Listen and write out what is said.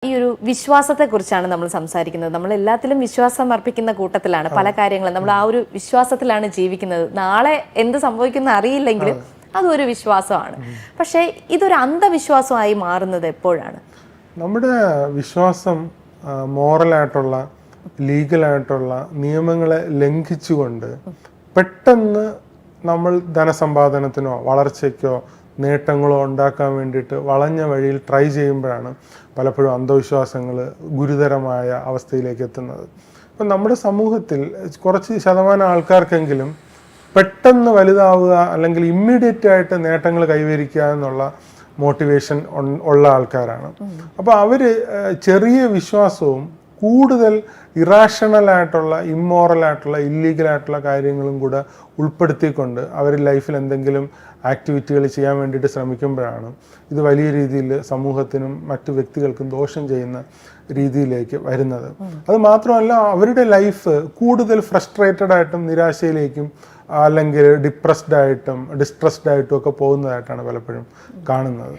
ഈ ഒരു വിശ്വാസത്തെക്കുറിച്ചാണ് നമ്മൾ സംസാരിക്കുന്നത്. നമ്മൾ എല്ലാത്തിലും വിശ്വാസം അർപ്പിക്കുന്ന കൂട്ടത്തിലാണ്. പല കാര്യങ്ങളും നമ്മൾ ആ ഒരു വിശ്വാസത്തിലാണ് ജീവിക്കുന്നത്. നാളെ എന്ത് സംഭവിക്കുന്ന അറിയില്ലെങ്കിലും അതൊരു വിശ്വാസമാണ്. പക്ഷേ ഇതൊരു അന്ധവിശ്വാസമായി മാറുന്നത് എപ്പോഴാണ്? നമ്മുടെ വിശ്വാസം മോറലായിട്ടുള്ള ലീഗലായിട്ടുള്ള നിയമങ്ങളെ ലംഘിച്ചുകൊണ്ട് പെട്ടെന്ന് നമ്മൾ ധനസമ്പാദനത്തിനോ വളർച്ചയ്ക്കോ നേട്ടങ്ങളോ ഉണ്ടാക്കാൻ വേണ്ടിയിട്ട് വളഞ്ഞ വഴിയിൽ ട്രൈ ചെയ്യുമ്പോഴാണ് പലപ്പോഴും അന്ധവിശ്വാസങ്ങൾ ഗുരുതരമായ അവസ്ഥയിലേക്ക് എത്തുന്നത്. അപ്പം നമ്മുടെ സമൂഹത്തിൽ കുറച്ച് ശതമാനം ആൾക്കാർക്കെങ്കിലും പെട്ടെന്ന് വലുതാവുക അല്ലെങ്കിൽ ഇമ്മീഡിയറ്റ് ആയിട്ട് നേട്ടങ്ങൾ കൈവരിക്കുക എന്നുള്ള മോട്ടിവേഷൻ ഉള്ള ആൾക്കാരാണ്. അപ്പോൾ അവർ ചെറിയ വിശ്വാസവും കൂടുതൽ ഇറാഷണലായിട്ടുള്ള ഇമ്മോറലായിട്ടുള്ള ഇല്ലീഗലായിട്ടുള്ള കാര്യങ്ങളും കൂടെ ഉൾപ്പെടുത്തിക്കൊണ്ട് അവർ ലൈഫിൽ എന്തെങ്കിലും ആക്ടിവിറ്റികൾ ചെയ്യാൻ വേണ്ടിയിട്ട് ശ്രമിക്കുമ്പോഴാണ് ഇത് വലിയ രീതിയിൽ സമൂഹത്തിനും മറ്റു വ്യക്തികൾക്കും ദോഷം ചെയ്യുന്ന രീതിയിലേക്ക് വരുന്നത്. അത് മാത്രമല്ല, അവരുടെ ലൈഫ് കൂടുതൽ ഫ്രസ്ട്രേറ്റഡ് ആയിട്ടും നിരാശയിലേക്കും അല്ലെങ്കിൽ ഡിപ്രസ്ഡ് ആയിട്ടും ഡിസ്ട്രസ്ഡ് ആയിട്ടും ഒക്കെ പോകുന്നതായിട്ടാണ് പലപ്പോഴും കാണുന്നത്.